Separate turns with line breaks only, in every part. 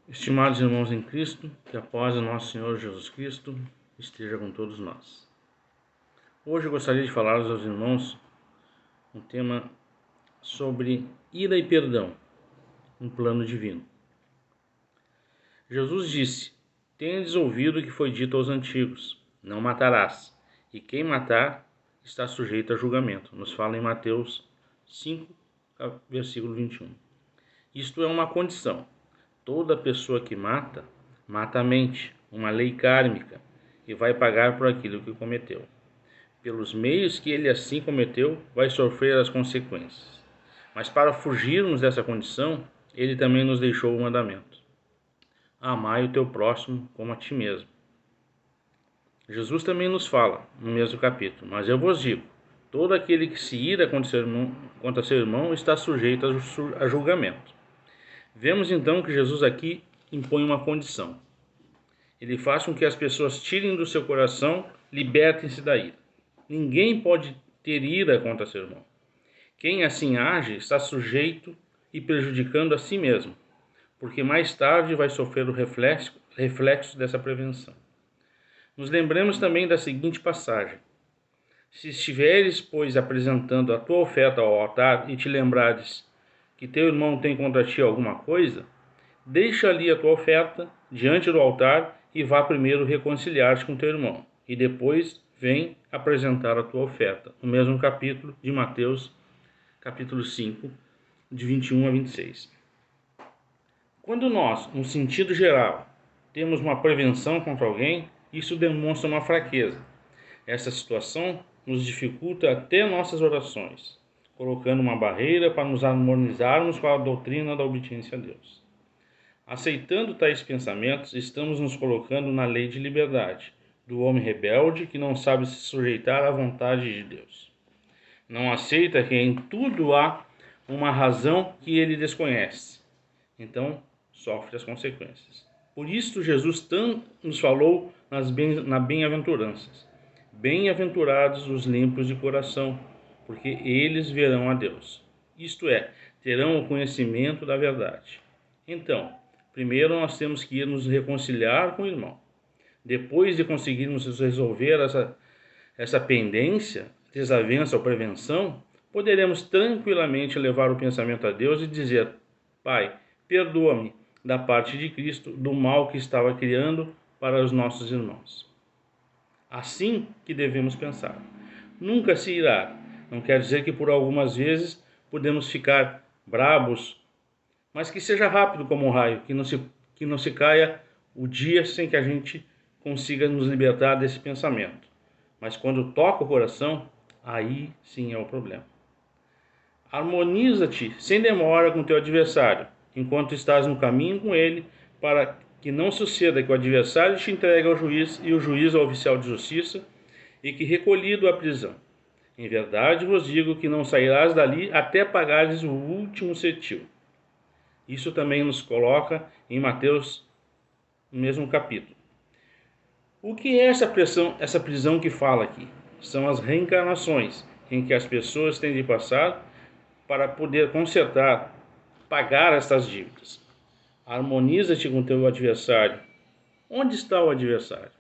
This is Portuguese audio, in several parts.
Estimados irmãos em Cristo, que a paz do nosso Senhor Jesus Cristo esteja com todos nós. Hoje eu gostaria de falar aos irmãos um tema sobre ira e perdão, um plano divino. Jesus disse: Tendes ouvido o que foi dito aos antigos, não matarás, e quem matar está sujeito a julgamento. Nos fala em Mateus 5, versículo 21. Isto é uma condição. Toda pessoa que mata, mata a mente, uma lei kármica, e vai pagar por aquilo que cometeu. Pelos meios que ele assim cometeu, vai sofrer as consequências. Mas para fugirmos dessa condição, ele também nos deixou o mandamento: amai o teu próximo como a ti mesmo. Jesus também nos fala, no mesmo capítulo: mas eu vos digo, todo aquele que se ira contra seu irmão está sujeito a julgamento. Vemos então que Jesus aqui impõe uma condição. Ele faz com que as pessoas tirem do seu coração, libertem-se da ira. Ninguém pode ter ira contra seu irmão. Quem assim age está sujeito e prejudicando a si mesmo, porque mais tarde vai sofrer o reflexo dessa prevenção. Nos lembramos também da seguinte passagem: se estiveres, pois, apresentando a tua oferta ao altar e te lembrares que teu irmão tem contra ti alguma coisa, deixa ali a tua oferta diante do altar e vá primeiro reconciliar-te com teu irmão, e depois vem apresentar a tua oferta. No mesmo capítulo de Mateus, capítulo 5, de 21 a 26. Quando nós, no sentido geral, temos uma prevenção contra alguém, isso demonstra uma fraqueza. Essa situação nos dificulta até nossas orações, colocando uma barreira para nos harmonizarmos com a doutrina da obediência a Deus. Aceitando tais pensamentos, estamos nos colocando na lei de liberdade, do homem rebelde que não sabe se sujeitar à vontade de Deus. Não aceita que em tudo há uma razão que ele desconhece. Então, sofre as consequências. Por isso, Jesus tanto nos falou nas bem-aventuranças. Bem-aventurados os limpos de coração, porque eles verão a Deus. Isto é, terão o conhecimento da verdade. Então, primeiro nós temos que ir nos reconciliar com o irmão. Depois de conseguirmos resolver essa pendência, desavença ou prevenção, poderemos tranquilamente levar o pensamento a Deus e dizer: Pai, perdoa-me da parte de Cristo do mal que estava criando para os nossos irmãos. Assim que devemos pensar. Nunca se irá. Não quer dizer que por algumas vezes podemos ficar brabos, mas que seja rápido como um raio, que não se caia o dia sem que a gente consiga nos libertar desse pensamento. Mas quando toca o coração, aí sim é o problema. Harmoniza-te sem demora com teu adversário, enquanto estás no caminho com ele, para que não suceda que o adversário te entregue ao juiz e o juiz ao oficial de justiça, e que recolhido à prisão. Em verdade vos digo que não sairás dali até pagares o último cetil. Isso também nos coloca em Mateus, no mesmo capítulo. O que é essa prisão que fala aqui? São as reencarnações em que as pessoas têm de passar para poder consertar, pagar estas dívidas. Harmoniza-te com teu adversário. Onde está o adversário?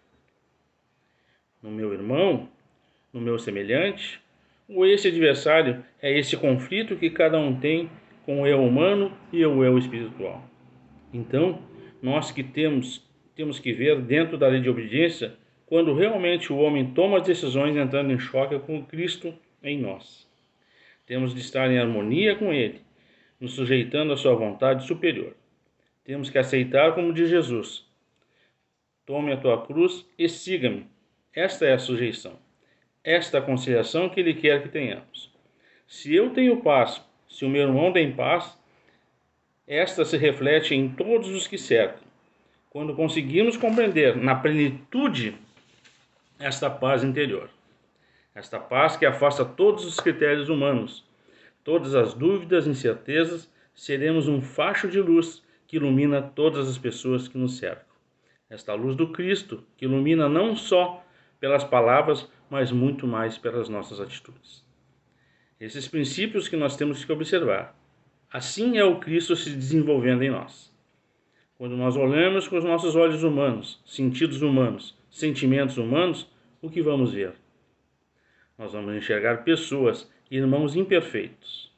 No meu irmão? No meu semelhante? Ou esse adversário é esse conflito que cada um tem com o eu humano e o eu espiritual? Então, nós que temos que ver dentro da lei de obediência quando realmente o homem toma as decisões entrando em choque com Cristo em nós. Temos de estar em harmonia com Ele, nos sujeitando à sua vontade superior. Temos que aceitar como diz Jesus: tome a tua cruz e siga-me. Esta é a sujeição. Esta é a conciliação que Ele quer que tenhamos. Se eu tenho paz, se o meu irmão tem paz, esta se reflete em todos os que cercam. Quando conseguimos compreender na plenitude esta paz interior, esta paz que afasta todos os critérios humanos, todas as dúvidas e incertezas, seremos um facho de luz que ilumina todas as pessoas que nos cercam. Esta luz do Cristo que ilumina não só pelas palavras, mas muito mais pelas nossas atitudes. Esses princípios que nós temos que observar. Assim é o Cristo se desenvolvendo em nós. Quando nós olhamos com os nossos olhos humanos, sentidos humanos, sentimentos humanos, o que vamos ver? Nós vamos enxergar pessoas, irmãos imperfeitos.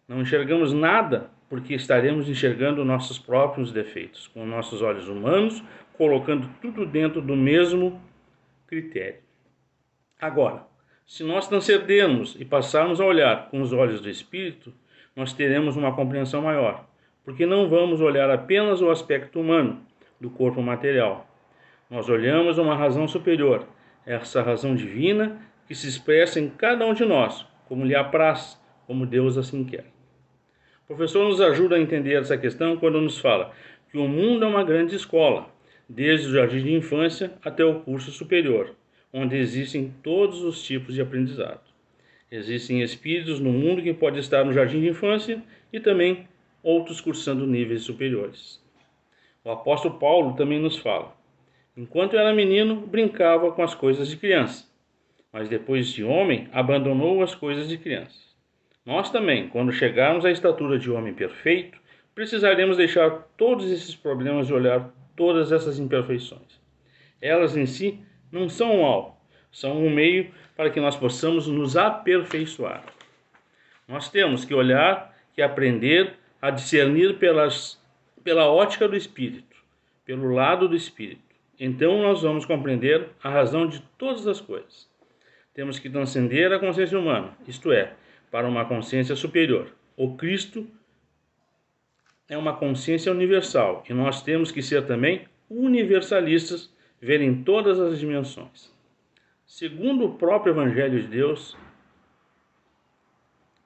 Não enxergamos nada porque estaremos enxergando nossos próprios defeitos, com nossos olhos humanos, colocando tudo dentro do mesmo critério. Agora, se nós transcendermos e passarmos a olhar com os olhos do Espírito, nós teremos uma compreensão maior, porque não vamos olhar apenas o aspecto humano do corpo material. Nós olhamos uma razão superior, essa razão divina que se expressa em cada um de nós, como lhe apraz, como Deus assim quer. O professor nos ajuda a entender essa questão quando nos fala que o mundo é uma grande escola, desde o jardim de infância até o curso superior, onde existem todos os tipos de aprendizado. Existem espíritos no mundo que podem estar no jardim de infância e também outros cursando níveis superiores. O apóstolo Paulo também nos fala: enquanto era menino, brincava com as coisas de criança, mas depois de homem, abandonou as coisas de criança. Nós também, quando chegarmos à estatura de homem perfeito, precisaremos deixar todos esses problemas e olhar todas essas imperfeições. Elas em si não são um mal, são um meio para que nós possamos nos aperfeiçoar. Nós temos que olhar, que aprender a discernir pela ótica do Espírito, pelo lado do Espírito. Então nós vamos compreender a razão de todas as coisas. Temos que transcender a consciência humana, isto é, para uma consciência superior. O Cristo é uma consciência universal e nós temos que ser também universalistas, ver em todas as dimensões. Segundo o próprio Evangelho de Deus,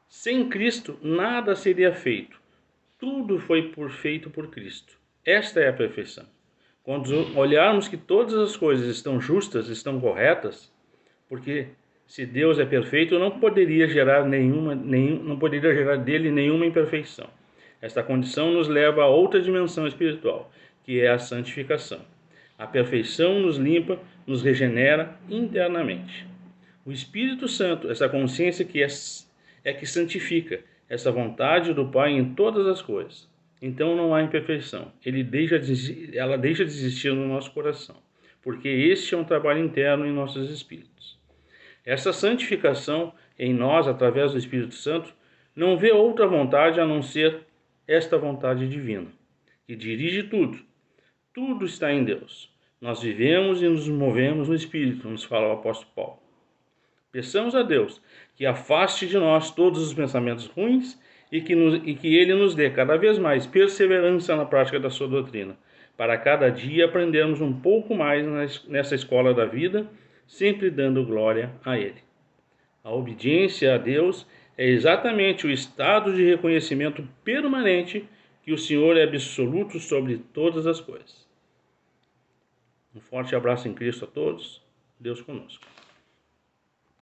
sem Cristo nada seria feito. Tudo foi feito por Cristo. Esta é a perfeição. Quando olharmos que todas as coisas estão justas, estão corretas, porque se Deus é perfeito, não poderia gerar dele nenhuma imperfeição. Esta condição nos leva a outra dimensão espiritual, que é a santificação. A perfeição nos limpa, nos regenera internamente. O Espírito Santo, essa consciência que que santifica, essa vontade do Pai em todas as coisas. Então não há imperfeição. Ela deixa de existir no nosso coração, porque este é um trabalho interno em nossos espíritos. Essa santificação em nós, através do Espírito Santo, não vê outra vontade a não ser esta vontade divina, que dirige tudo. Tudo está em Deus. Nós vivemos e nos movemos no Espírito, nos fala o apóstolo Paulo. Peçamos a Deus que afaste de nós todos os pensamentos ruins e que Ele nos dê cada vez mais perseverança na prática da sua doutrina, para cada dia aprendermos um pouco mais nessa escola da vida, sempre dando glória a Ele. A obediência a Deus é exatamente o estado de reconhecimento permanente que o Senhor é absoluto sobre todas as coisas. Um forte abraço em Cristo a todos. Deus conosco.